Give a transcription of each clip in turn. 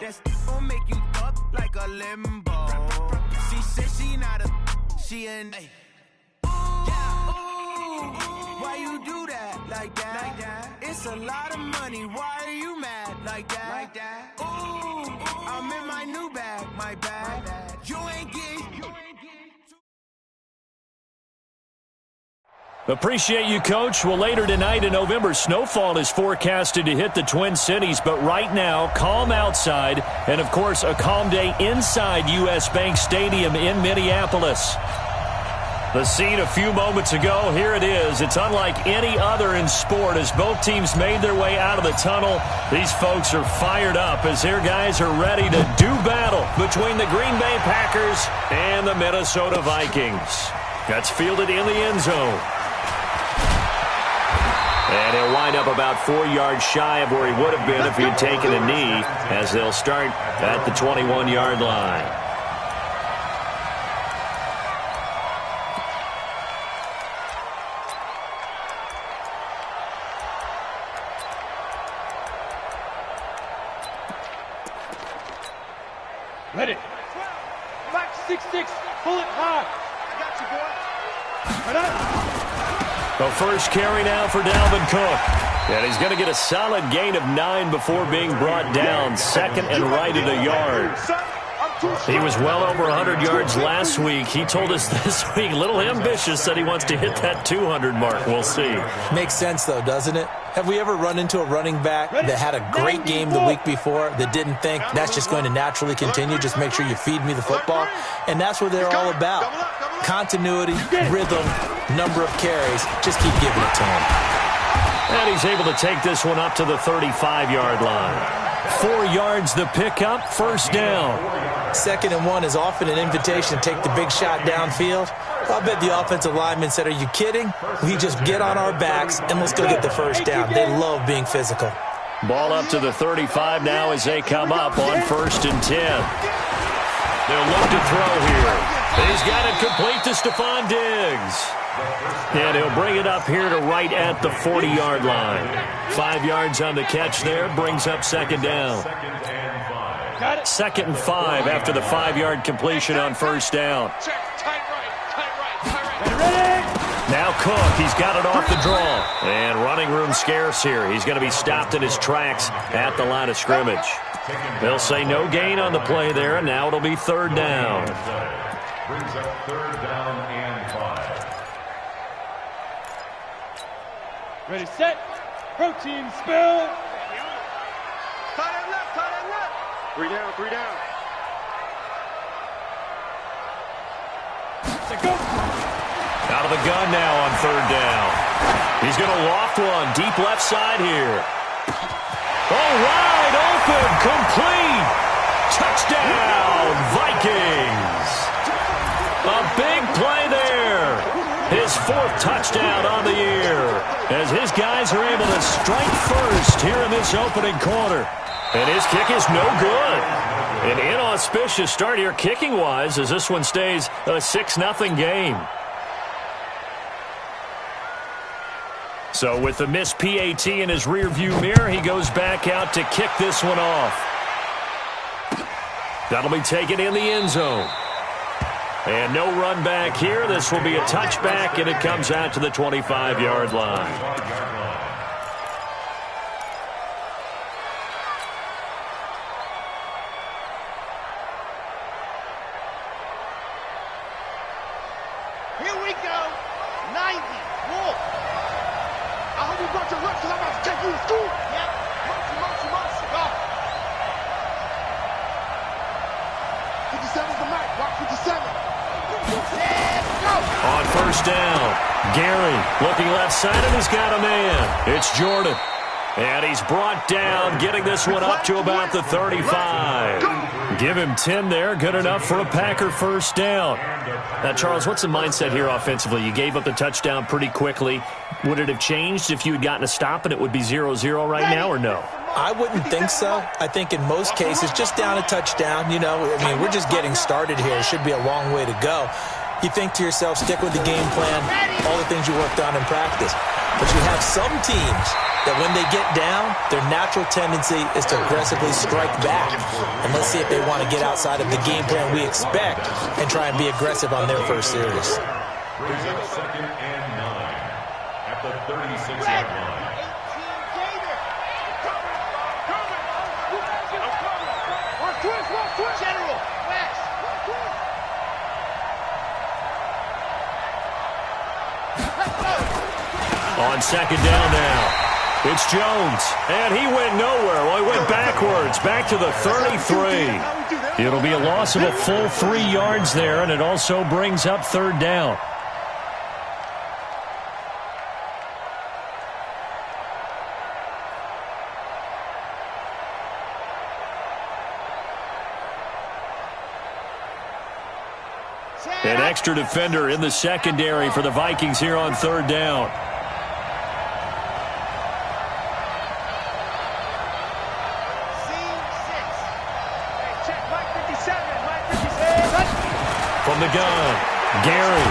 That's gon' make you up like a limbo. She said she not a, she an ooh, why you do that like that? It's a lot of money, why are you mad like that? Ooh, I'm in my new bag, my bag. You ain't getting. Appreciate you, Coach. Well, later tonight in November, snowfall is forecasted to hit the Twin Cities, but right now, calm outside, and, of course, a calm day inside U.S. Bank Stadium in Minneapolis. The scene a few moments ago, here it is. It's unlike any other in sport as both teams made their way out of the tunnel. These folks are fired up as their guys are ready to do battle between the Green Bay Packers and the Minnesota Vikings. That's fielded in the end zone. And he'll wind up about 4 yards shy of where he would have been if he had taken a knee, as they'll start at the 21-yard line. Ready. Max 6'6", pull it hard. I got you, boy. Right on. The first carry now for Dalvin Cook. And he's going to get a solid gain of 9 before being brought down. Second and right at a yard. He was well over 100 yards last week. He told us this week, a little ambitious, said he wants to hit that 200 mark. We'll see. Makes sense, though, doesn't it? Have we ever run into a running back that had a great game the week before that didn't think that's just going to naturally continue? Just make sure you feed me the football. And that's what they're all about. Continuity, rhythm, number of carries. Just keep giving it to him. And he's able to take this one up to the 35-yard line. 4 yards the pickup, first down. 2nd and 1 is often an invitation to take the big shot downfield. I'll bet the offensive lineman said, are you kidding? We just get on our backs and let's go get the first down. They love being physical. Ball up to the 35 now as they come up on 1st and 10. They'll look to throw here. He's got it complete to Stephon Diggs. And he'll bring it up here to right at the 40-yard line. 5 yards on the catch there, brings up 2nd down. 2nd and 5 after the 5-yard completion on 1st down. Now Cook, he's got it off the draw. And running room scarce here. He's going to be stopped in his tracks at the line of scrimmage. They'll say no gain on the play there, and now it'll be 3rd down. Brings up 3rd down and 5. Ready, set, protein spill. Tie that left, tie that left. 3 down, 3 down. Set, go. Out of the gun now on 3rd down. He's going to loft one deep left side here. Oh, wide open, complete. Touchdown, Vikings. A big play there. His 4th touchdown on the year as his guys are able to strike first here in this opening quarter. And his kick is no good. An inauspicious start here kicking-wise as this one stays a 6-0 game. So with the missed PAT in his rearview mirror, he goes back out to kick this one off. That'll be taken in the end zone. And no run back here. This will be a touchback, and it comes out to the 25-yard line. Here we go. 90. Wolf. I hope you brought your lunch because I'm about to take you to school. Yep. Motion. Go. 57's the mic. Watch 57. On 1st down, Gary looking left side, and he's got a man. It's Jordan. And he's brought down, getting this one up to about the 35. Give him 10 there, good enough for a Packer first down. Now, Charles, what's the mindset here offensively? You gave up the touchdown pretty quickly. Would it have changed if you had gotten a stop and it would be 0-0 right now, or no? I wouldn't think so. I think in most cases, just down a touchdown, you know, I mean, we're just getting started here. It should be a long way to go. You think to yourself, stick with the game plan, all the things you worked on in practice. But you have some teams that when they get down, their natural tendency is to aggressively strike back. And let's see if they want to get outside of the game plan we expect and try and be aggressive on their first series. Brings up 2nd and 9 at the 36-yard line. General, West. On 2nd down now, it's Jones, and he went nowhere. Well, he went backwards, back to the 33. It'll be a loss of a full 3 yards there, and it also brings up 3rd down. An extra defender in the secondary for the Vikings here on 3rd down. From the gun, Gary.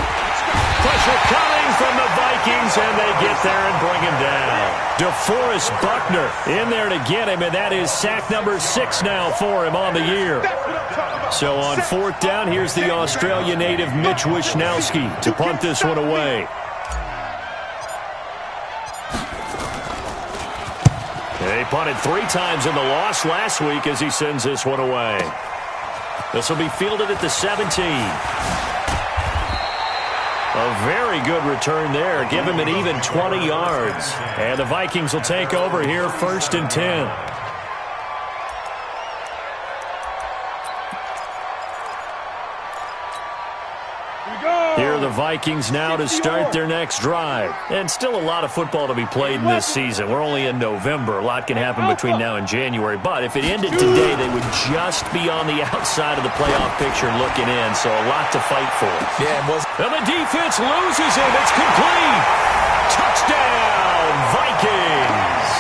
Pressure coming from the Vikings, and they get there and bring him down. DeForest Buckner in there to get him, and that is sack number 6 now for him on the year. So on 4th down, here's the Australia native Mitch Wishnowsky to punt this one away. They punted 3 times in the loss last week as he sends this one away. This will be fielded at the 17. A very good return there. Give him an even 20 yards. And the Vikings will take over here 1st and 10. Here are the Vikings now to start their next drive. And still a lot of football to be played in this season. We're only in November. A lot can happen between now and January. But if it ended today, they would just be on the outside of the playoff picture looking in. So a lot to fight for. And the defense loses him. It's complete. Touchdown, Vikings.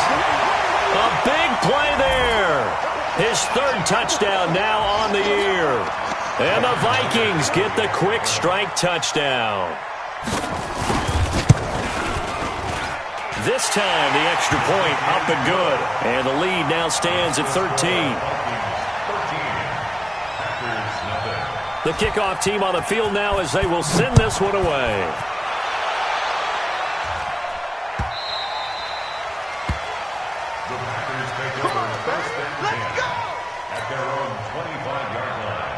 A big play there. His 3rd touchdown now on the year. And the Vikings get the quick strike touchdown. This time, the extra point up and good. And the lead now stands at 13. The kickoff team on the field now as they will send this one away. The Packers take over 1st and 10 at their own 25-yard line.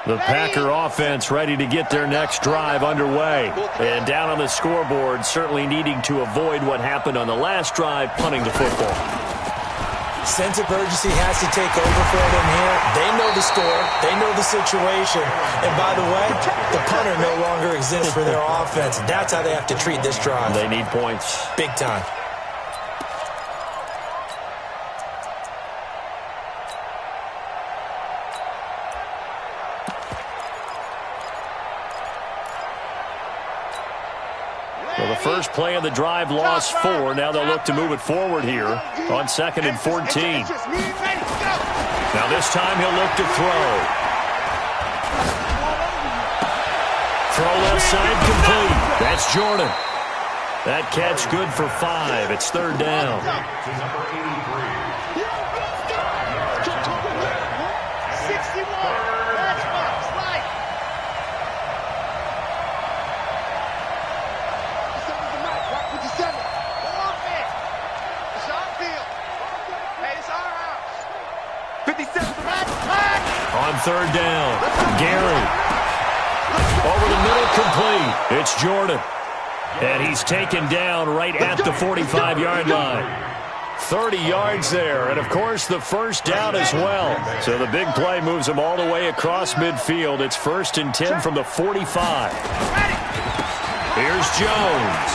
The Packer offense ready to get their next drive underway. And down on the scoreboard, certainly needing to avoid what happened on the last drive, punting the football. Sense of urgency has to take over for them here. They know the score. They know the situation. And by the way, the punter no longer exists for their offense. That's how they have to treat this drive. They need points. Big time. Well, the first play of the drive lost 4. Now they'll look to move it forward here on 2nd and 14. Now this time he'll look to throw. Throw left side complete. That's Jordan. That catch good for 5. It's 3rd down. To number 83. On 3rd down, Gary. Over the middle, complete. It's Jordan. And he's taken down right at the 45-yard line. 30 yards there, and of course the first down as well. So the big play moves him all the way across midfield. It's 1st and 10 from the 45. Here's Jones.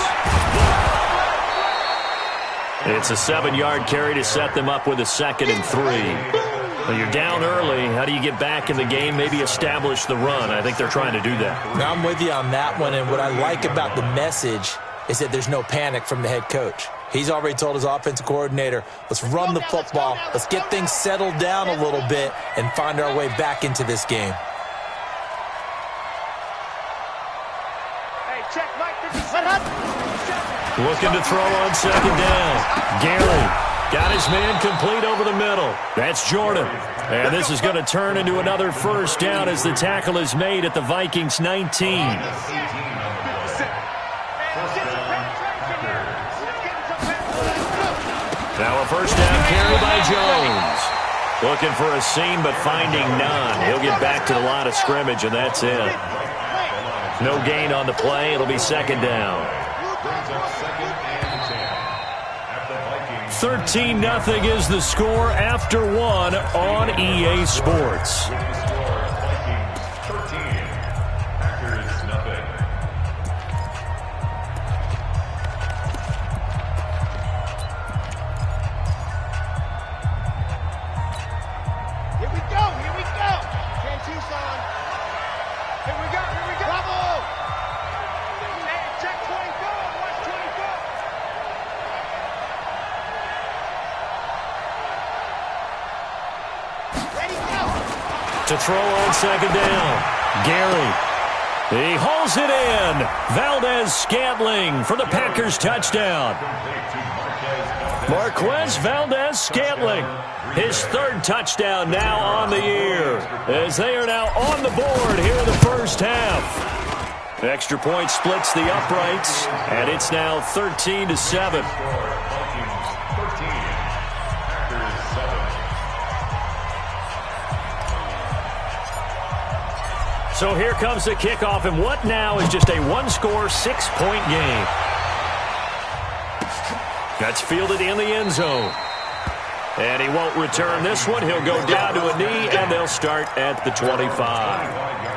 It's a 7-yard carry to set them up with a 2nd and 3. Well, you're down early. How do you get back in the game, maybe establish the run? I think they're trying to do that. Now, I'm with you on that one, and what I like about the message is that there's no panic from the head coach. He's already told his offensive coordinator, let's run the football, let's get things settled down a little bit and find our way back into this game. Looking to throw on second down. Gary got his man complete over the middle. That's Jordan. And this is going to turn into another first down as the tackle is made at the Vikings 19. Now a first down carry by Jones. Looking for a seam but finding none. He'll get back to the line of scrimmage and that's it. No gain on the play. It'll be second down. 13-0 is the score after one on EA Sports. To throw on second down. Gary. He hauls it in. Valdez-Scantling for the Packers touchdown. Marquez Valdez-Scantling. His third touchdown now on the year. As they are now on the board here in the first half. Extra point splits the uprights. And it's now 13-7. So here comes the kickoff, and what now is just a one-score, 6-point game. That's fielded in the end zone. And he won't return this one. He'll go down to a knee, and they'll start at the 25.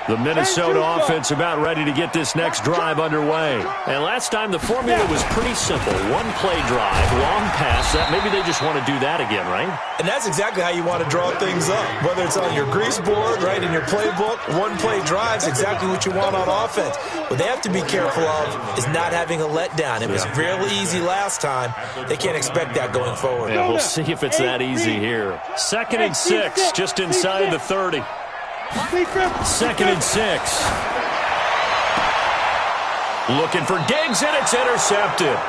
The Minnesota offense about ready to get this next drive underway. And last time the formula was pretty simple. One-play drive, long pass. Maybe they just want to do that again, right? And that's exactly how you want to draw things up. Whether it's on your grease board, right, in your playbook, one-play drive's exactly what you want on offense. What they have to be careful of is not having a letdown. It was real easy last time. They can't expect that going forward. Yeah, we'll see if it's that easy here. 2nd and 6, just inside the 30. 2nd and 6. Looking for Diggs, and it's intercepted.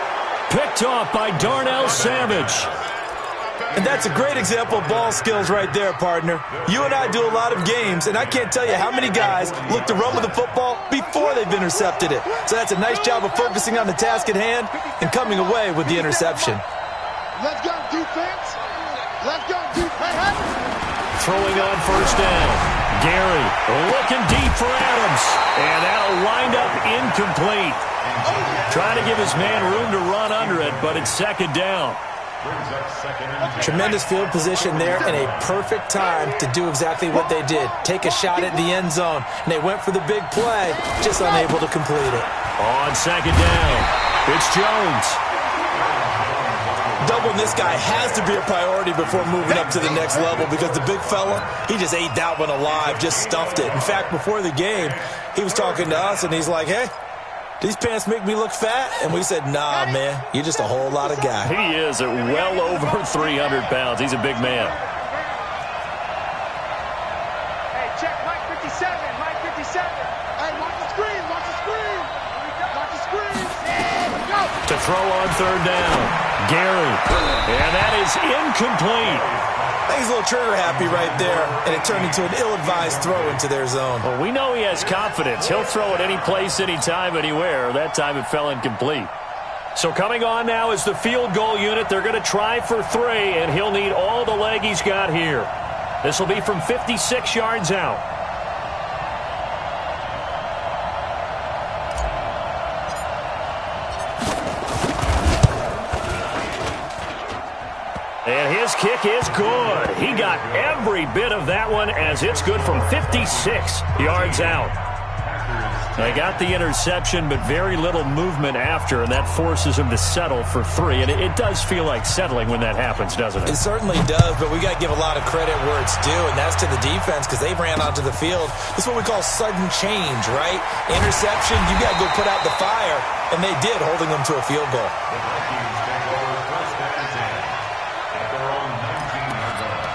Picked off by Darnell Savage. And that's a great example of ball skills right there, partner. You and I do a lot of games, and I can't tell you how many guys look to run with the football before they've intercepted it. So that's a nice job of focusing on the task at hand and coming away with the interception. Let's go, defense. Let's go, defense. Throwing on first down. Gary looking deep for Adams. And that'll wind up incomplete. Trying to give his man room to run under it, but it's second down. Tremendous field position there and a perfect time to do exactly what they did. Take a shot at the end zone. And they went for the big play, just unable to complete it. On second down, it's Jones. Doubling this guy has to be a priority before moving up to the next level because the big fella, he just ate that one alive, just stuffed it. In fact, before the game, he was talking to us, and he's like, hey, these pants make me look fat? And we said, nah, man, you're just a whole lot of guy. He is at well over 300 pounds. He's a big man. Hey, check Mike 57, Mike 57. Hey, watch the screen, watch the screen. Watch the screen. Yeah, go. To throw on third down. Gary, and that is incomplete. I think he's a little trigger happy right there, and it turned into an ill-advised throw into their zone. Well, we know he has confidence. He'll throw it any place, anytime, anywhere. That time it fell incomplete. So coming on now is the field goal unit. They're going to try for 3, and he'll need all the leg he's got here. This will be from 56 yards out. And his kick is good. He got every bit of that one as it's good from 56 yards out. They got the interception, but very little movement after, and that forces him to settle for 3. And it does feel like settling when that happens, doesn't it? It certainly does, but we got to give a lot of credit where it's due, and that's to the defense because they ran onto the field. This is what we call sudden change, right? Interception, you got to go put out the fire, and they did, holding them to a field goal. The Vikings take over first and 10 at their own 19-yard line.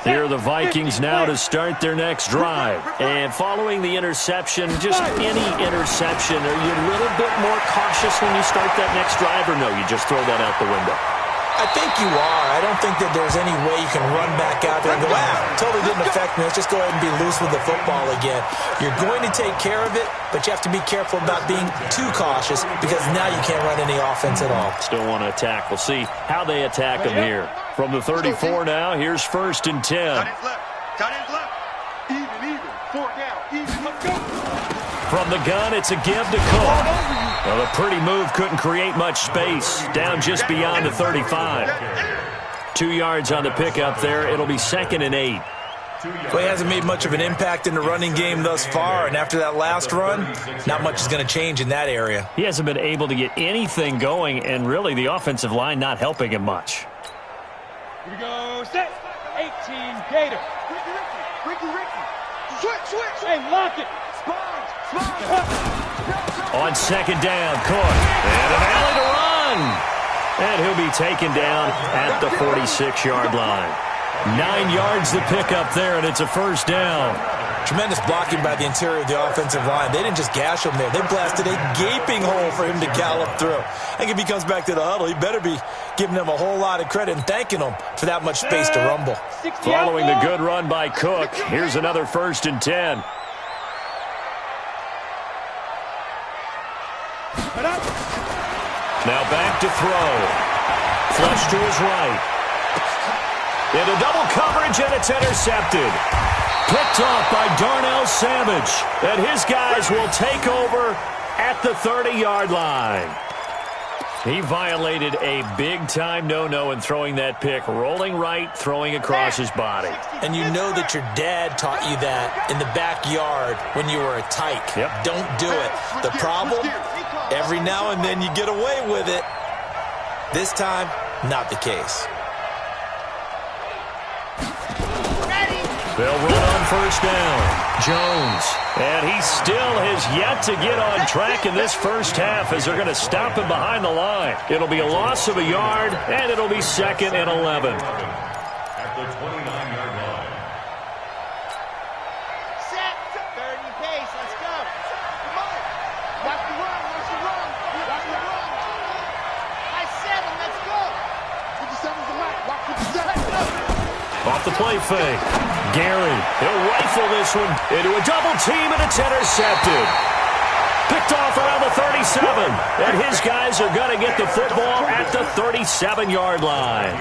Here are the Vikings now to start their next drive. And following the interception, just any interception, are you a little bit more cautious when you start that next drive, or no, you just throw that out the window? I think you are. I don't think that there's any way you can run back out there and go, totally didn't affect me. Let's just go ahead and be loose with the football again. You're going to take care of it, but you have to be careful about being too cautious because now you can't run any offense at all. Still want to attack. We'll see how they attack him here. From the 34 now, here's first and 10. Cut his left. Cut his left. Even. 4 down. Even. Let's go. From the gun, it's a give to Cook. Well, a pretty move couldn't create much space. Down just beyond the 35. 2 yards on the pickup there. It'll be 2nd and 8. Well, he hasn't made much of an impact in the running game thus far, and after that last run, not much is going to change in that area. He hasn't been able to get anything going, and really the offensive line not helping him much. Here we go. Set. 18 Gator. Ricky. Switch. Hey, lock it. On 2nd down, Cook. And an alley to run. And he'll be taken down at the 46-yard line. 9 yards to pick up there, and it's a first down. Tremendous blocking by the interior of the offensive line. They didn't just gash him there. They blasted a gaping hole for him to gallop through. I think if he comes back to the huddle, he better be giving them a whole lot of credit and thanking them for that much space to rumble. Following the good run by Cook, here's another first and 10. Now back to throw. Flush to his right. Into double coverage, and it's intercepted. Picked off by Darnell Savage. And his guys will take over at the 30-yard line. He violated a big-time no-no in throwing that pick. Rolling right, throwing across his body. And you know that your dad taught you that in the backyard when you were a tyke. Yep. Don't do it. The problem, every now and then you get away with it. This time, not the case. They'll run on first down. Jones. And he still has yet to get on track in this first half as they're going to stop him behind the line. It'll be a loss of a yard, and it'll be 2nd and 11. At the 29-yard line. Set. 30 pace. Let's go. Come on. Watch the run. Watch the run. High 7. Let's go. 57's the mic. Watch 57. Off the play fake. Gary, he'll rifle this one into a double team, and it's intercepted. Picked off around the 37, and his guys are going to get the football at the 37-yard line.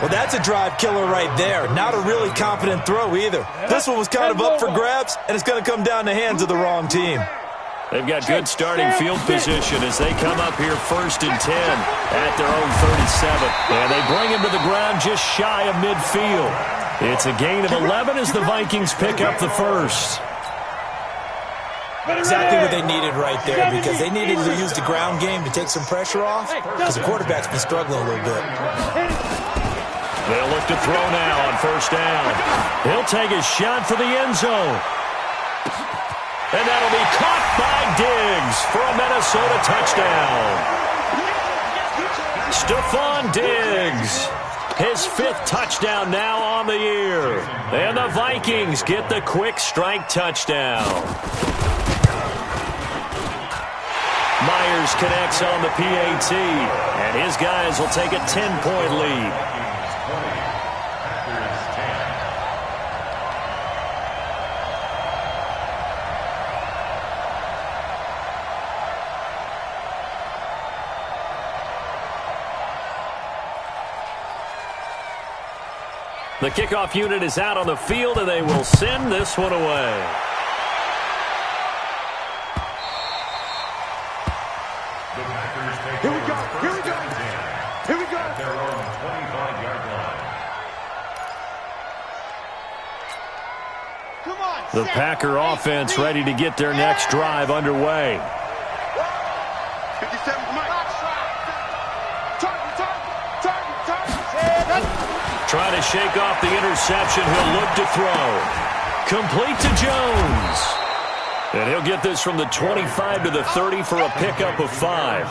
Well, that's a drive killer right there. Not a really confident throw either. This one was kind of up for grabs, and it's going to come down the hands of the wrong team. They've got good starting field position as they come up here 1st and 10 at their own 37. And they bring him to the ground just shy of midfield. It's a gain of 11 as the Vikings pick up the first. Exactly what they needed right there, because they needed to use the ground game to take some pressure off, because the quarterback's been struggling a little bit. They'll look to throw now on first down. He'll take a shot for the end zone. And that'll be caught by Diggs for a Minnesota touchdown. Stephon Diggs, his 5th touchdown now on the year. And the Vikings get the quick strike touchdown. Myers connects on the PAT, and his guys will take a 10-point lead. The kickoff unit is out on the field, and they will send this one away. The Packers take Here we over go. Here we first go. and 10 Here we go. at their own 25-yard line. Come on. The Packer offense ready to get their next drive underway. 57 Mike. Target. Trying to shake off the interception. He'll look to throw. Complete to Jones. And he'll get this from the 25 to the 30 for a pickup of 5.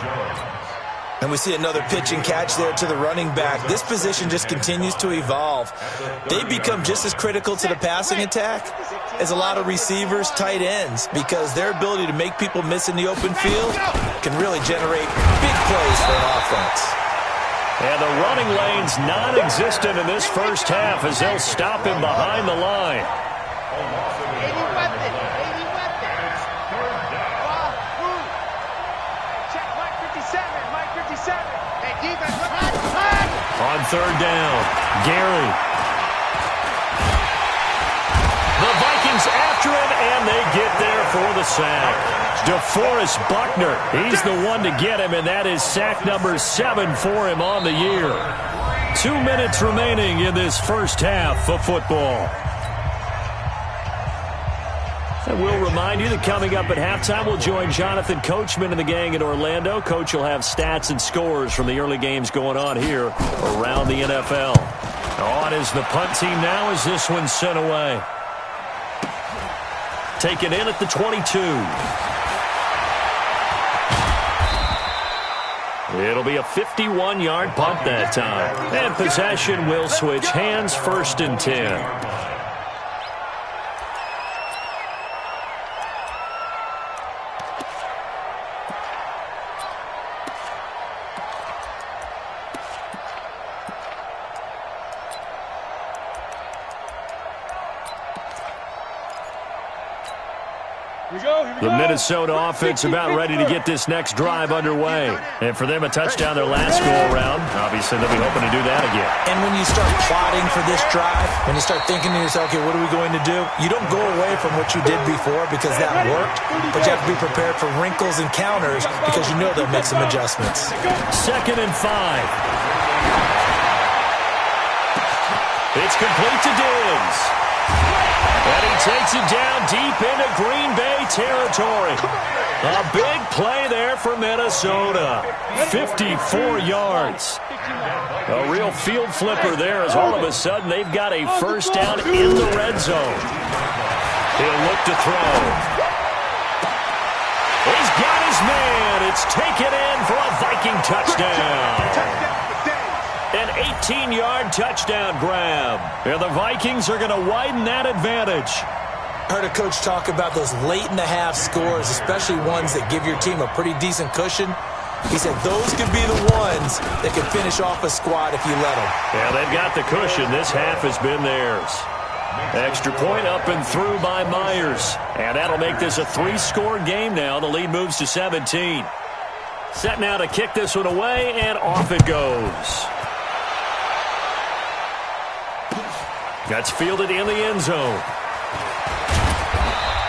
And we see another pitch and catch there to the running back. This position just continues to evolve. They become just as critical to the passing attack as a lot of receivers, tight ends, because their ability to make people miss in the open field can really generate big plays for an offense. And the running lane's non-existent in this first half as they'll stop him behind the line. 80 weapon. Check Mike 57. Hey, defense, On third down, Gary. The Vikings after him, and they get there for the sack. DeForest Buckner, he's the one to get him, and that is sack number 7 for him on the year. 2 minutes remaining in this first half of football. And we'll remind you that coming up at halftime, we'll join Jonathan Coachman and the gang in Orlando. Coach will have stats and scores from the early games going on here around the NFL. On is the punt team now as this one's sent away. Taken in at the 22. It'll be a 51-yard punt that time. And possession will switch hands, 1st and 10. The Minnesota offense about ready to get this next drive underway. And for them, a touchdown their last go-around. Obviously, they'll be hoping to do that again. And when you start plotting for this drive, when you start thinking to yourself, okay, what are we going to do? You don't go away from what you did before because that worked, but you have to be prepared for wrinkles and counters because you know they'll make some adjustments. 2nd and 5. It's complete to Diggs. And he takes it down deep into Green Bay territory. A big play there for Minnesota. 54 yards. A real field flipper there as all of a sudden they've got a first down in the red zone. He'll look to throw. He's got his man. It's taken in for a Viking touchdown. An 18-yard touchdown grab. And the Vikings are going to widen that advantage. I heard a coach talk about those late-in-the-half scores, especially ones that give your team a pretty decent cushion. He said those could be the ones that can finish off a squad if you let them. Yeah, they've got the cushion. This half has been theirs. Extra point up and through by Myers. And that'll make this a 3-score game now. The lead moves to 17. Set now to kick this one away, and off it goes. That's fielded in the end zone.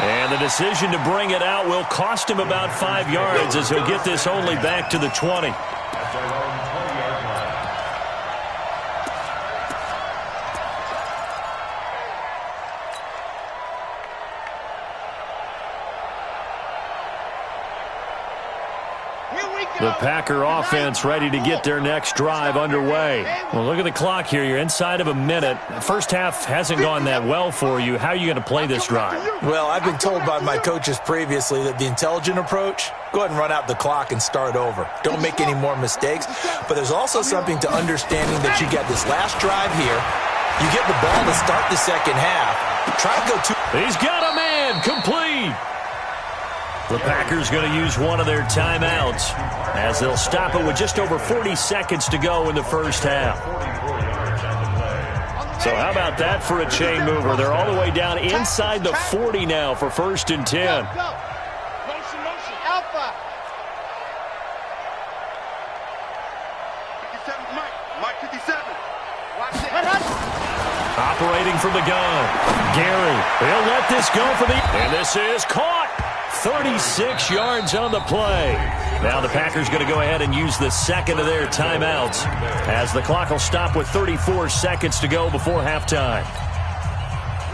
And the decision to bring it out will cost him about 5 yards as he'll get this only back to the 20. At their own 20-yard line. The Packer offense ready to get their next drive underway. Well, look at the clock here. You're inside of a minute. The first half hasn't gone that well for you. How are you going to play this drive? Well, I've been told by my coaches previously that the intelligent approach, go ahead and run out the clock and start over. Don't make any more mistakes. But there's also something to understanding that you got this last drive here. You get the ball to start the second half. Try to go to... He's got a man. Complete. The Packers going to use one of their timeouts as they'll stop it with just over 40 seconds to go in the first half. So how about that for a chain mover? They're all the way down inside the 40 now for 1st and 10. Motion, Alpha. 57, Mike 57. Watch it. Operating from the gun. Gary, he'll let this go for the... And this is caught. 36 yards on the play. Now the Packers going to go ahead and use the second of their timeouts as the clock will stop with 34 seconds to go before halftime.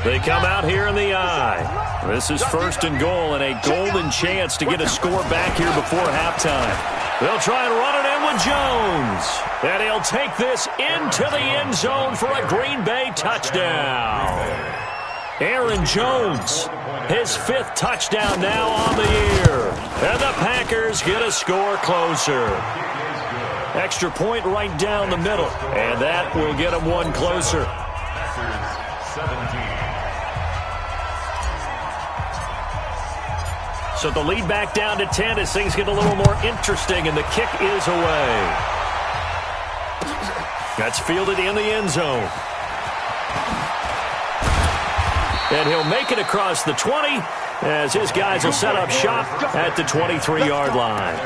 They come out here in the eye. This is first and goal and a golden chance to get a score back here before halftime. They'll try and run it in with Jones. And he'll take this into the end zone for a Green Bay touchdown. Aaron Jones, his 5th touchdown now on the year. And the Packers get a score closer. Extra point right down the middle. And that will get them one closer. So the lead back down to 10 as things get a little more interesting, and the kick is away. That's fielded in the end zone. And he'll make it across the 20 as his guys will set up shop at the 23-yard line.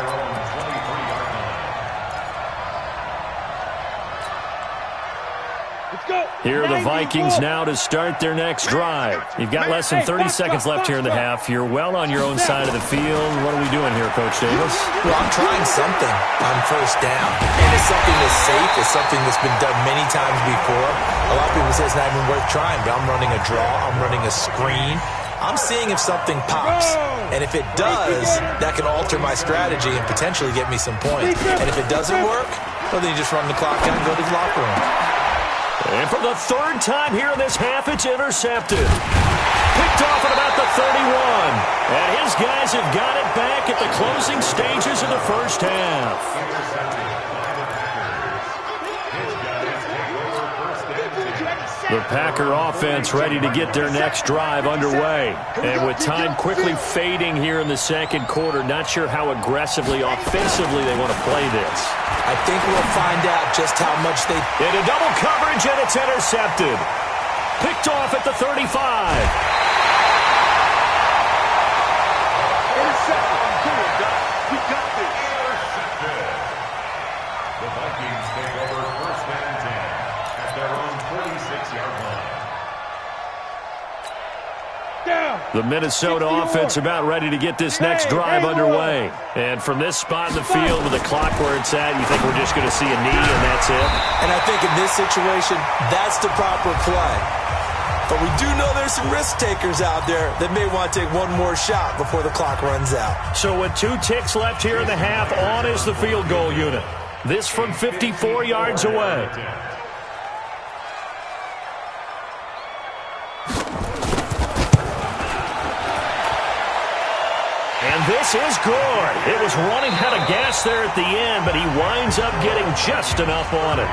Here are the Vikings now to start their next drive. You've got less than 30 seconds left here in the half. You're well on your own side of the field. What are we doing here, Coach Davis? Well, I'm trying something on first down. And it's something that's safe. It's something that's been done many times before. A lot of people say it's not even worth trying, but I'm running a draw. I'm running a screen. I'm seeing if something pops. And if it does, that can alter my strategy and potentially get me some points. And if it doesn't work, well, then you just run the clock out and go to the locker room. And for the 3rd time here in this half, it's intercepted. Picked off at about the 31. And his guys have got it back at the closing stages of the first half. The Packer offense ready to get their next drive underway. And with time quickly fading here in the second quarter, not sure how aggressively, offensively they want to play this. I think we'll find out just how much they... Into double coverage, and it's intercepted. Picked off at the 35. We got this. The Vikings take over first and 10 at their own 46-yard line. The Minnesota offense about ready to get this next drive underway. And from this spot in the field with the clock where it's at, you think we're just going to see a knee and that's it? And I think in this situation, that's the proper play. But we do know there's some risk takers out there that may want to take one more shot before the clock runs out. So with 2 ticks left here in the half, on is the field goal unit. This from 54 yards away. And this is good. It was running out of gas there at the end, but he winds up getting just enough on it.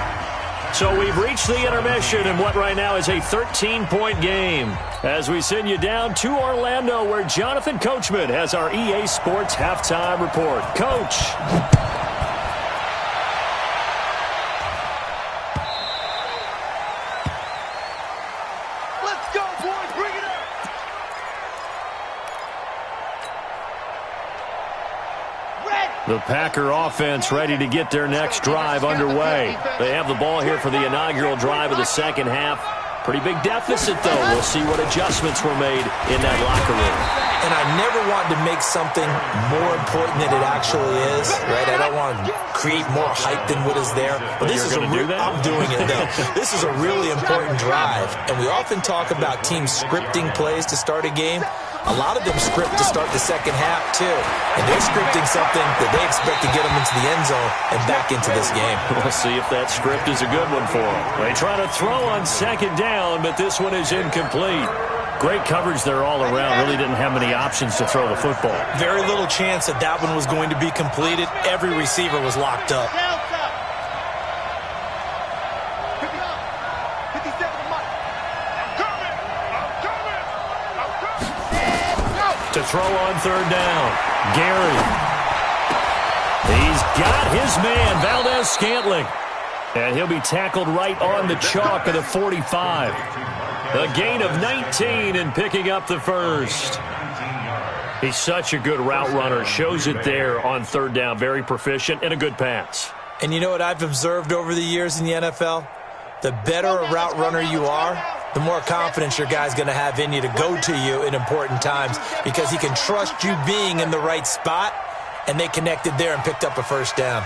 So we've reached the intermission in what right now is a 13-point game as we send you down to Orlando where Jonathan Coachman has our EA Sports halftime report. Coach. Let's go, boys. Bring it up. The Packer offense ready to get their next drive underway. They have the ball here for the inaugural drive of the second half. Pretty big deficit, though. We'll see what adjustments were made in that locker room. And I never want to make something more important than it actually is, right? I don't want to create more hype than what is there. But this is I'm doing it, though. This is a really important drive. And we often talk about teams scripting plays to start a game. A lot of them script to start the second half, too. And they're scripting something that they expect to get them into the end zone and back into this game. We'll see if that script is a good one for them. They try to throw on second down, but this one is incomplete. Great coverage there all around. Really didn't have many options to throw the football. Very little chance that that one was going to be completed. Every receiver was locked up. To throw on third down. Gary. He's got his man, Valdez-Scantling. And he'll be tackled right on the chalk of the 45. A gain of 19 and picking up the first. He's such a good route runner. Shows it there on third down. Very proficient and a good pass. And you know what I've observed over the years in the NFL? The better a route runner you are, the more confidence your guy's going to have in you to go to you in important times because he can trust you being in the right spot, and they connected there and picked up a first down.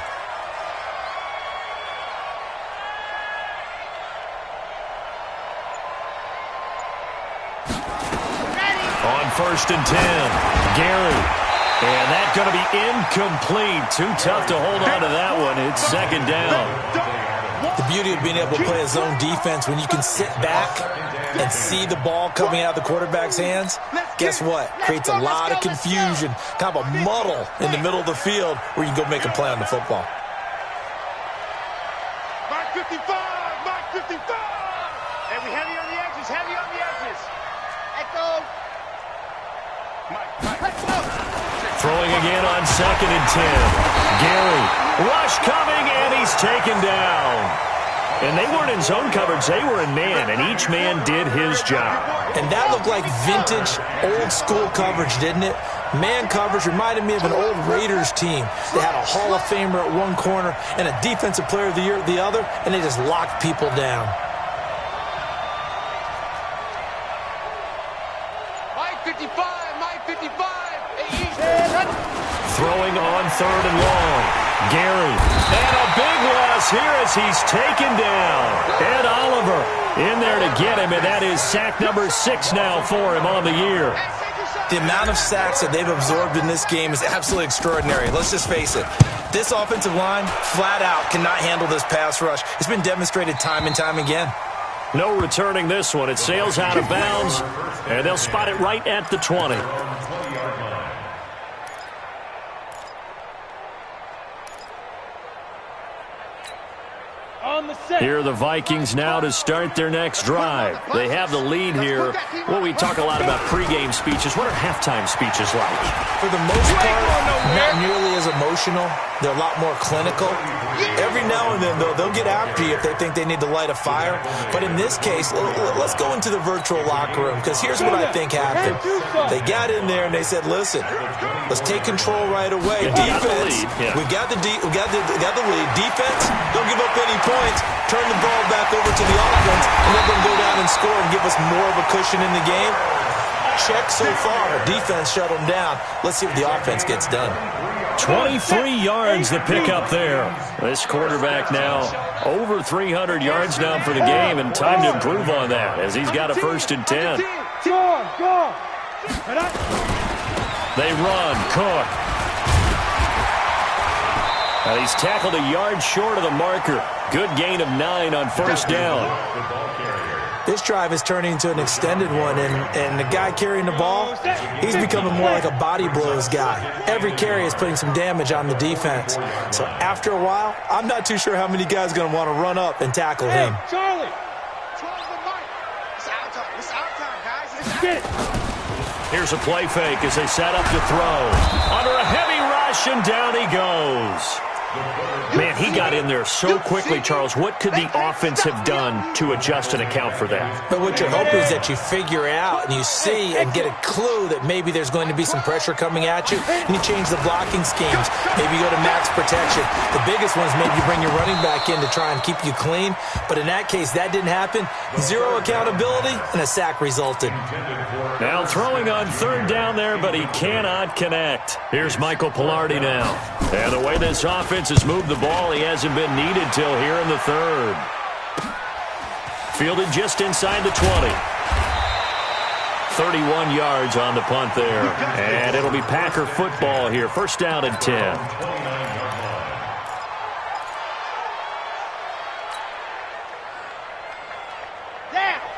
On 1st and 10, Gary. And that's going to be incomplete. Too tough to hold on to that one. It's 2nd down. The beauty of being able to play a zone defense when you can sit back and see the ball coming out of the quarterback's hands, guess what? Creates a lot of confusion, kind of a muddle in the middle of the field where you can go make a play on the football. Mark 55! Mark 55! And we heavy on the edges, heavy on the edges. Echo. Let's go. Throwing again on 2nd and 10. Gary, rush coming, and he's taken down. And they weren't in zone coverage, they were in man, and each man did his job. And that looked like vintage, old-school coverage, didn't it? Man coverage reminded me of an old Raiders team. They had a Hall of Famer at one corner and a Defensive Player of the Year at the other, and they just locked people down. Mike 55, Mike 55. Throwing on 3rd and long. Gary. And a big loss here as he's taken down. Ed Oliver in there to get him, and that is sack number 6 now for him on the year. The amount of sacks that they've absorbed in this game is absolutely extraordinary. Let's just face it. This offensive line, flat out, cannot handle this pass rush. It's been demonstrated time and time again. No returning this one. It sails out of bounds, and they'll spot it right at the 20. Here are the Vikings now to start their next drive. They have the lead here. Well, we talk a lot about pregame speeches. What are halftime speeches like? For the most part, not nearly as emotional. They're a lot more clinical. Every now and then, though, they'll get after you if they think they need to light a fire. But in this case, let's go into the virtual locker room, because here's what I think happened. They got in there and they said, listen, let's take control right away. Defense, we got the lead. Defense, don't give up any points. Turn the ball back over to the offense and let them go down and score and give us more of a cushion in the game. Check so far. Defense shut them down. Let's see what the offense gets done. 23 yards to pick up there. This quarterback now over 300 yards now for the game, and time to improve on that as he's got a 1st and 10. They run. Cook. And he's tackled a yard short of the marker. Good gain of 9 on 1st down. This drive is turning into an extended one, and the guy carrying the ball, he's becoming more like a body blows guy. Every carry is putting some damage on the defense. So after a while, I'm not too sure how many guys are going to want to run up and tackle him. Hey, Charlie! It's our time. It's our time, guys. It's our time. Here's a play fake as they set up to throw. Under a heavy rush, and down he goes. Man, he got in there so quickly, Charles. What could the offense have done to adjust and account for that? But what you're hoping is that you figure out and you see and get a clue that maybe there's going to be some pressure coming at you, and you change the blocking schemes. Maybe you go to max protection. The biggest one is maybe you bring your running back in to try and keep you clean. But in that case, that didn't happen. Zero accountability, and a sack resulted. Now throwing on 3rd down there, but he cannot connect. Here's Michael Pilardi now. And the way this offense has moved the ball, he hasn't been needed till here in the 3rd. Fielded just inside the 20. 31 yards on the punt there. And it'll be Packer football here. 1st down and 10.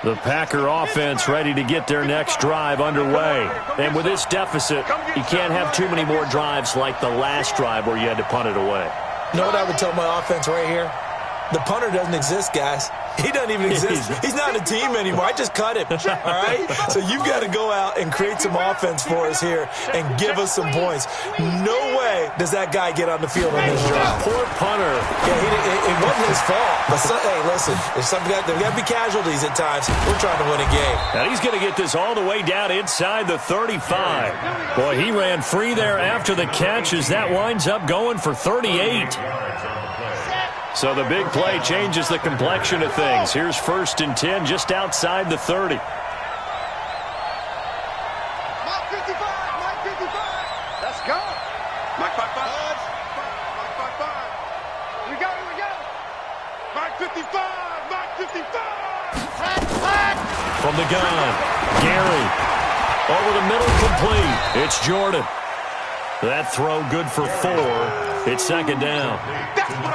The Packer offense ready to get their next drive underway. And with this deficit, you can't have too many more drives like the last drive where you had to punt it away. You know what I would tell my offense right here? The punter doesn't exist, guys. He doesn't even exist. He's not a team anymore. I just cut him, all right? So you've got to go out and create some offense for us here and give us some points. No way does that guy get on the field on this drive. Poor punter. Yeah, it wasn't his fault. But, hey, listen, there's got to be casualties at times. We're trying to win a game. And he's going to get this all the way down inside the 35. Boy, he ran free there after the catch as that winds up going for 38. So the big play changes the complexion of things. Here's 1st and 10 just outside the 30. Mike 55, Mike 55. Let's go. Mike 55. Mike 55. We go. Mike 55, Mike 55. From the gun, Gary. Over the middle, complete. It's Jordan. That throw good for 4. It's 2nd down.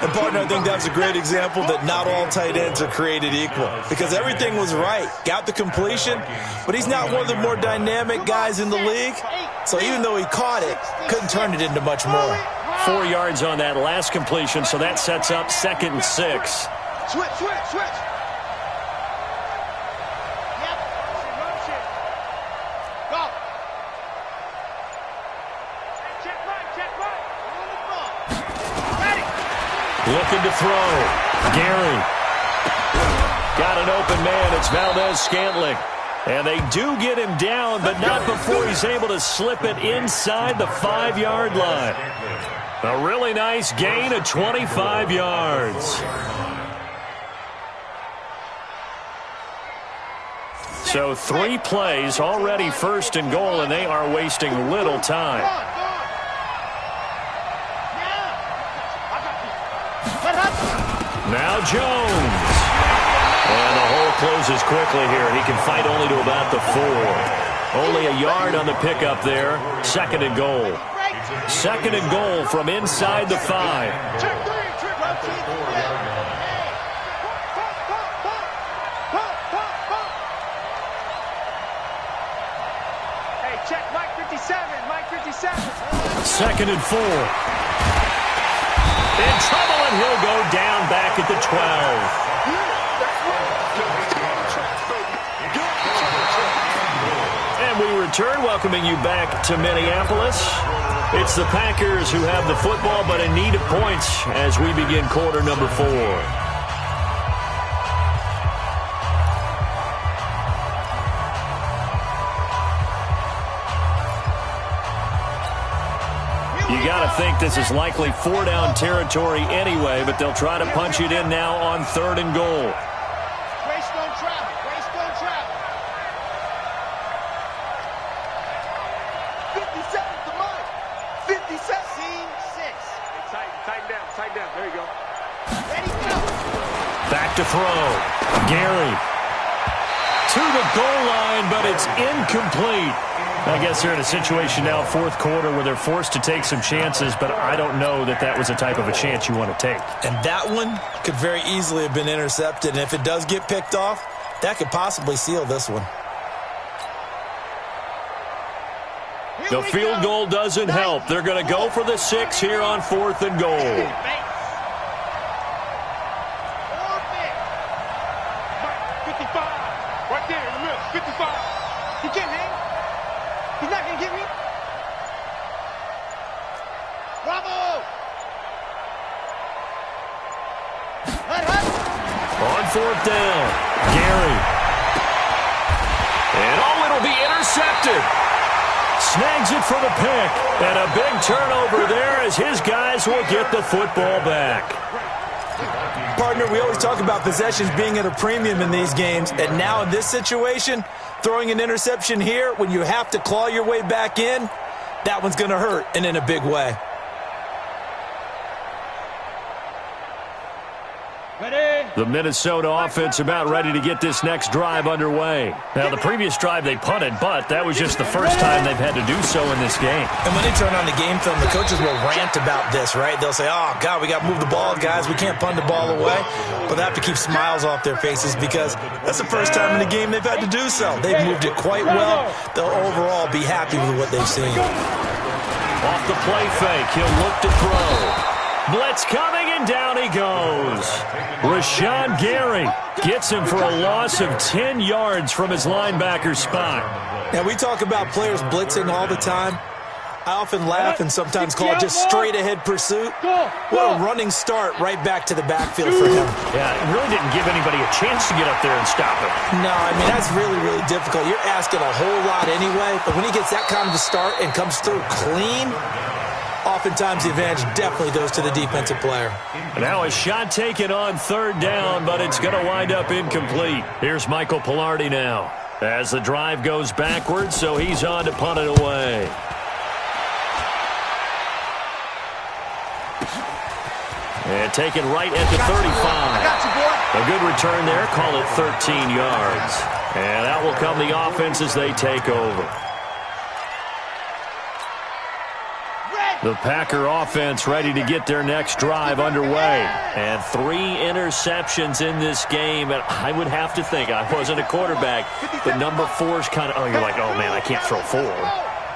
And, partner, I think that's a great example that not all tight ends are created equal because everything was right. Got the completion, but he's not one of the more dynamic guys in the league. So even though he caught it, couldn't turn it into much more. 4 yards on that last completion, so that sets up 2nd and 6. Switch. Yep. Go. Check right. Ready. Looking to throw. Gary. Got an open man. It's Valdez-Scantling. And they do get him down, but not before he's able to slip it inside the 5-yard line. A really nice gain of 25 yards. So 3 plays, already 1st and goal, and they are wasting little time. Now Jones. And the hole closes quickly here. He can fight only to about the 4. Only a yard on the pickup there. 2nd and goal. 2nd and goal from inside the 5. Hey, check Mike 57, Mike 57. 2nd and 4. In trouble, and he'll go down back at the 12. And we return, welcoming you back to Minneapolis. It's the Packers who have the football, but in need of points as we begin quarter number 4. You got to think this is likely 4-down territory anyway, but they'll try to punch it in now on 3rd and goal. Greystone travel. 57 to Mike. 57. Scene 6. Tighten down. There you go. Ready, go. Back to throw. Gary. To the goal line, but it's incomplete. I guess they're in a situation now, 4th quarter, where they're forced to take some chances, but I don't know that that was the type of a chance you want to take. And that one could very easily have been intercepted. And if it does get picked off, that could possibly seal this one. The field goal doesn't help. They're going to go for the 6 here on 4th and goal. Right there in the middle. 55. He can't hang. He's not going to get me. Bravo. On 4th down, Gary. And it'll be intercepted. Snags it for the pick. And a big turnover there as his guys will get the football back. Partner, we always talk about possessions being at a premium in these games, and now in this situation, throwing an interception here when you have to claw your way back in, that one's going to hurt, and in a big way. The Minnesota offense about ready to get this next drive underway. Now, the previous drive they punted, but that was just the first time they've had to do so in this game. And when they turn on the game film, the coaches will rant about this, right? They'll say, oh, God, we got to move the ball, guys. We can't punt the ball away. But they have to keep smiles off their faces because that's the first time in the game they've had to do so. They've moved it quite well. They'll overall be happy with what they've seen. Off the play fake, he'll look to throw. Blitz coming, and down he goes. Rashawn Gary gets him for a loss of 10 yards from his linebacker spot. Now, we talk about players blitzing all the time. I often laugh and sometimes call it just straight-ahead pursuit. What a running start right back to the backfield for him. Yeah, it really didn't give anybody a chance to get up there and stop him. No, I mean, that's really, really difficult. You're asking a whole lot anyway, but when he gets that kind of a start and comes through clean, off oftentimes the advantage definitely goes to the defensive player. Now a shot taken on third down, but it's going to wind up incomplete. Here's Michael Pilardi now as the drive goes backwards, so he's on to punt it away. And taken right at the 35. A good return there. Call it 13 yards. And out will come the offense as they take over. The Packer offense ready to get their next drive underway. And 3 interceptions in this game. And I would have to think, I wasn't a quarterback, but number 4's kind of, oh, you're like, oh, man, I can't throw 4.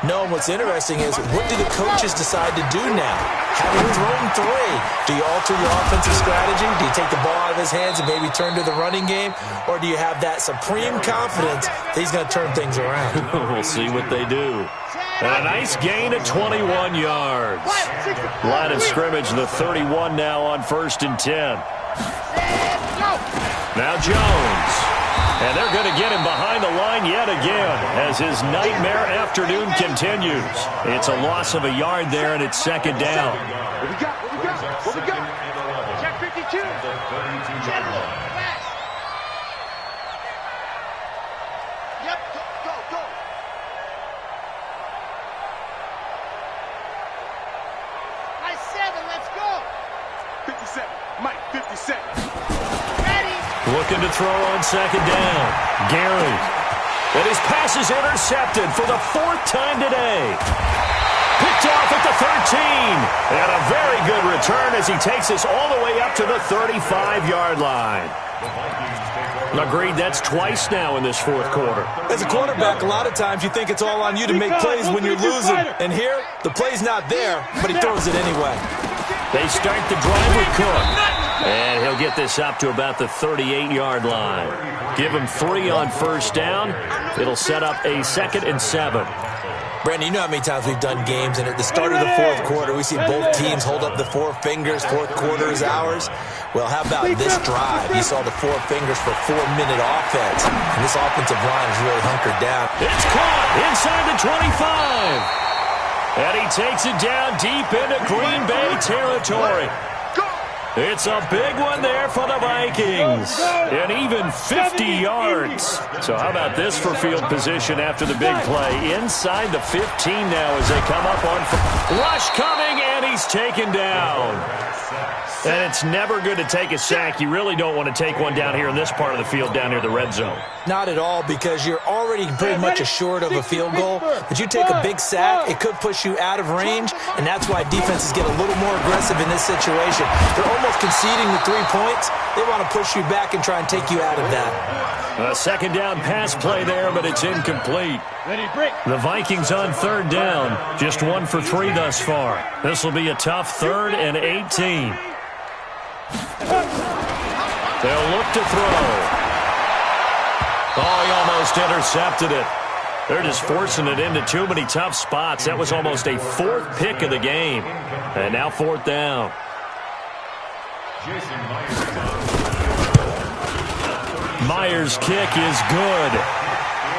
No, and what's interesting is, what do the coaches decide to do now? Having thrown 3, do you alter your offensive strategy? Do you take the ball out of his hands and maybe turn to the running game? Or do you have that supreme confidence that he's going to turn things around? We'll see what they do. And a nice gain of 21 yards. Line of scrimmage, the 31 now on 1st and 10. Now Jones. And they're going to get him behind the line yet again as his nightmare afternoon continues. It's a loss of a yard there, and it's 2nd down. What we got? What we got? Check 52. General, fast. Yep, go. High 7, let's go. 57, Mike, 57. Looking to throw on 2nd down. Gary. And his pass is intercepted for the 4th time today. Picked off at the 13. And a very good return as he takes us all the way up to the 35-yard line. Agreed, that's twice now in this 4th quarter. As a quarterback, a lot of times you think it's all on you to make plays when you're losing. And here, the play's not there, but he throws it anyway. They start the drive with Cook. And he'll get this up to about the 38-yard line. Give him 3 on 1st down. It'll set up a 2nd and 7. Brandon, you know how many times we've done games, and at the start of the 4th quarter, we see both teams hold up the 4 fingers, 4th quarter is ours. Well, how about this drive? You saw the 4 fingers for 4-minute offense, and this offensive line is really hunkered down. It's caught inside the 25. And he takes it down deep into Green Bay territory. It's a big one there for the Vikings. And even 50 yards. So how about this for field position after the big play? Inside the 15 now as they come up on rush coming, and he's taken down. And it's never good to take a sack. You really don't want to take one down here in this part of the field, down near the red zone. Not at all, because you're already pretty much assured of a field goal. But you take a big sack, it could push you out of range, and that's why defenses get a little more aggressive in this situation. They're almost conceding the 3 points. They want to push you back and try and take you out of that. A 2nd down pass play there, but it's incomplete. The Vikings on 3rd down, just 1 for 3 thus far. This will be a tough 3rd and 18. They'll look to throw. Oh, he almost intercepted it. They're just forcing it into too many tough spots. That was almost a 4th pick of the game. And now 4th down. Myers' kick is good.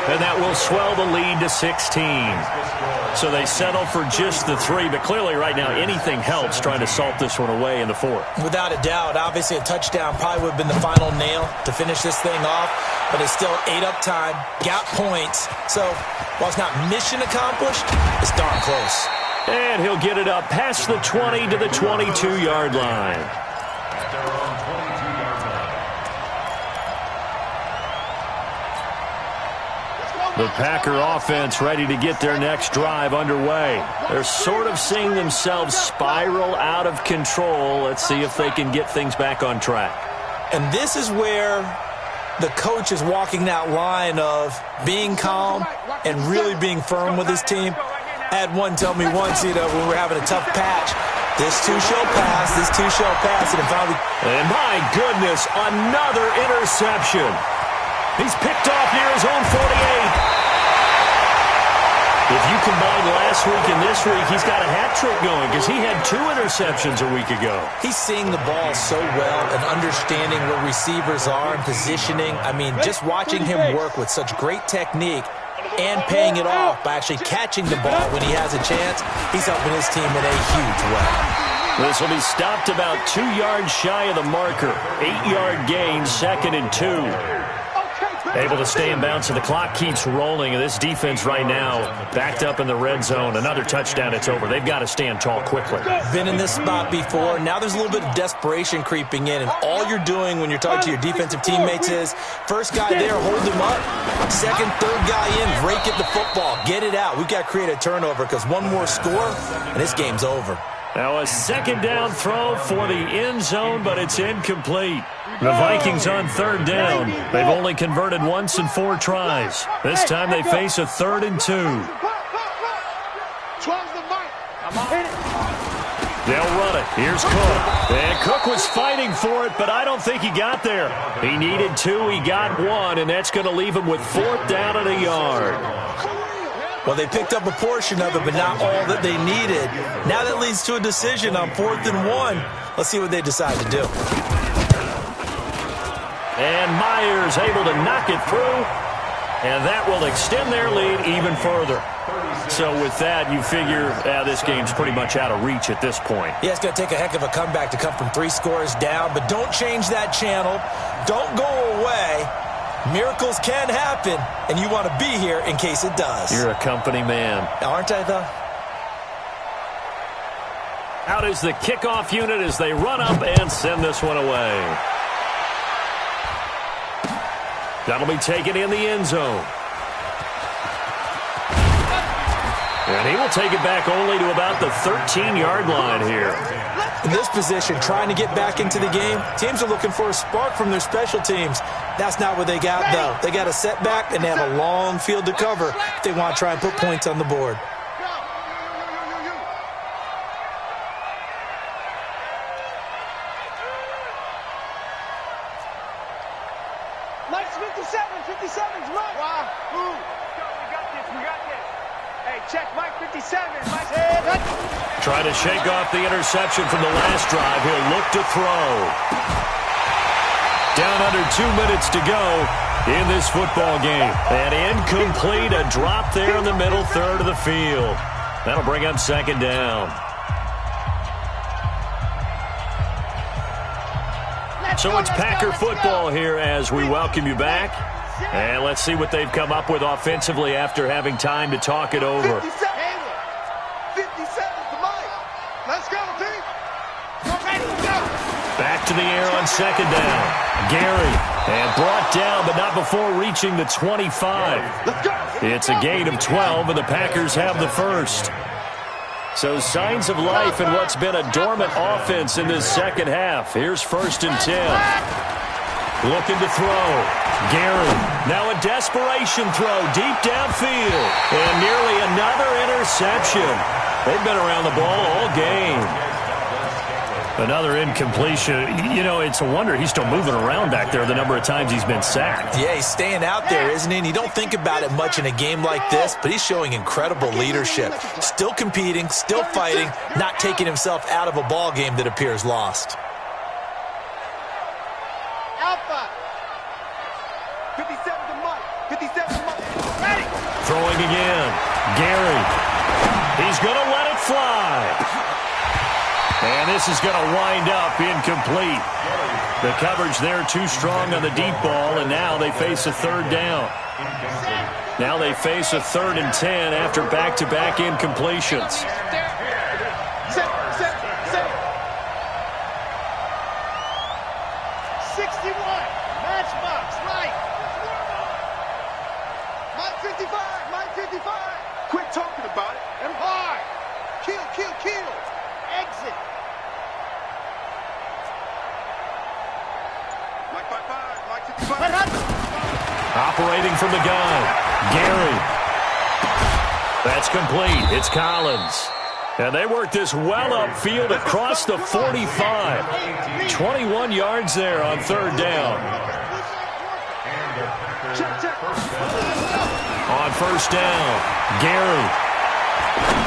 And that will swell the lead to 16. So they settle for just the 3, but clearly right now anything helps trying to salt this one away in the 4th. Without a doubt, obviously a touchdown probably would have been the final nail to finish this thing off, but it's still 8 up time, got points. So while it's not mission accomplished, it's darn close. And he'll get it up past the 20 to the 22-yard line. The Packer offense ready to get their next drive underway. They're sort of seeing themselves spiral out of control. Let's see if they can get things back on track. And this is where the coach is walking that line of being calm and really being firm with his team. I had one tell me once, when we were having a tough patch, this too shall pass, this too shall pass. And finally, and my goodness, another interception. He's picked off near his own 48. If you combine last week and this week, he's got a hat trick going because he had 2 interceptions a week ago. He's seeing the ball so well and understanding where receivers are and positioning. I mean, just watching him work with such great technique, and paying it off by actually catching the ball when he has a chance. He's helping his team in a huge way. This will be stopped about 2 yards shy of the marker. 8-yard gain, 2nd and 2. Able to stay in bounds, and the clock keeps rolling. And this defense right now backed up in the red zone. Another touchdown, it's over. They've got to stand tall quickly. Been in this spot before. Now there's a little bit of desperation creeping in, and all you're doing when you're talking to your defensive teammates is first guy there, hold him up. Second, third guy in, rake at the football. Get it out. We've got to create a turnover because one more score, and this game's over. Now a second down throw for the end zone, but it's incomplete. The Vikings on third down. They've only converted once in 4 tries. This time they face a 3rd and 2. They'll run it. Here's Cook. And Cook was fighting for it, but I don't think he got there. He needed 2. He got 1, and that's going to leave him with 4th down and a yard. Well, they picked up a portion of it, but not all that they needed. Now that leads to a decision on 4th and 1. Let's see what they decide to do. And Myers able to knock it through, and that will extend their lead even further. So with that, you figure this game's pretty much out of reach at this point. Yeah, it's going to take a heck of a comeback to come from 3 scores down, but don't change that channel. Don't go away. Miracles can happen, and you want to be here in case it does. You're a company man. Aren't I, though? Out is the kickoff unit as they run up and send this one away. That'll be taken in the end zone. And he will take it back only to about the 13-yard line here. In this position, trying to get back into the game, teams are looking for a spark from their special teams. That's not what they got, though. They got a setback, and they have a long field to cover if they want to try and put points on the board. Mike's 57's Mike. Wow. Ooh. We got this. Hey, check Mike 57. Mike's head. Try to shake off the interception from the last drive. He'll look to throw. Down under 2 minutes to go in this football game. And incomplete, a drop there in the middle third of the field. That'll bring up 2nd down. So it's Packer football here as we welcome you back. And let's see what they've come up with offensively after having time to talk it over. 57 to Mike. Let's go, team. Back to the air on 2nd down. Gary, and brought down, but not before reaching the 25. It's a gain of 12, and the Packers have the first. So signs of life in what's been a dormant offense in this second half. Here's 1st and 10. Looking to throw. Gary, now a desperation throw deep downfield. And nearly another interception. They've been around the ball all game. Another incompletion. You know, it's a wonder he's still moving around back there the number of times he's been sacked. Yeah, he's staying out there, isn't he? And you don't think about it much in a game like this, but he's showing incredible leadership. Still competing, still fighting, not taking himself out of a ball game that appears lost. Alpha. 57 to Mike. 57 to Mike. Ready. Throwing again. Gary. He's going to let it fly. And this is going to wind up incomplete. The coverage there too strong on the deep ball, and now they face a 3rd down. Now they face a 3rd and 10 after back-to-back incompletions. 61. Matchbox, right. Mike 55. Mike 55. Quit talking about it. And hard. Kill. Exit. Mike 55. Mike 55. Operating from the gun. Gary. That's complete. It's Collins. And they work this well upfield across the 45. 21 yards there on 3rd down. On 1st down, Gary.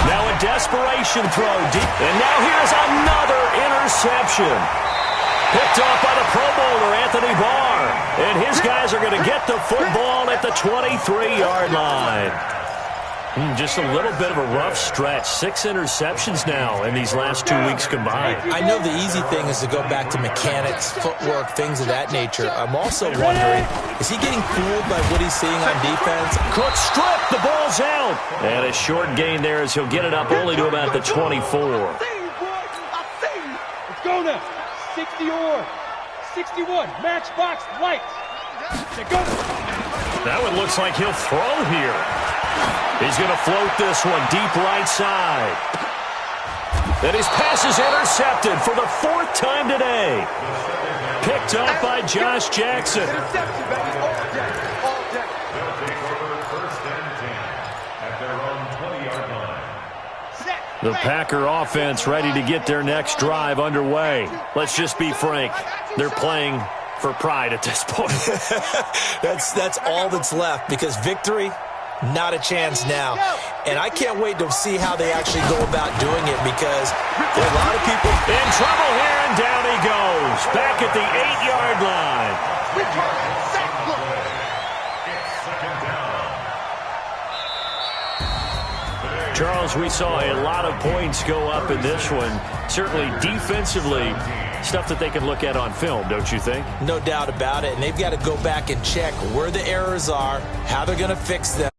Now a desperation throw deep. And now here's another interception. Picked off by the Pro Bowler, Anthony Barr. And his guys are going to get the football at the 23-yard line. Just a little bit of a rough stretch. 6 interceptions now in these last 2 weeks combined. I know the easy thing is to go back to mechanics, footwork, things of that nature. I'm also wondering, is he getting fooled by what he's seeing on defense? Cook strip, the ball's out. And a short gain there as he'll get it up only to about the 24. Let's go now. 60 or 61. Matchbox lights. Go. That one looks like he'll throw here. He's going to float this one deep right side. And his pass is intercepted for the 4th time today. Picked up by Josh Jackson. Interception, baby. All day. All day. They'll take over 1st and 10 at their own 20-yard line. The Packer offense ready to get their next drive underway. Let's just be frank. They're playing for pride at this point. That's all that's left, because victory, not a chance now. And I can't wait to see how they actually go about doing it, because there are a lot of people in trouble here, and down he goes. Back at the 8-yard line. It's 2nd down. Charles, we saw a lot of points go up in this one. Certainly defensively, stuff that they can look at on film, don't you think? no doubt about it. And they've got to go back and check where the errors are, how they're going to fix them.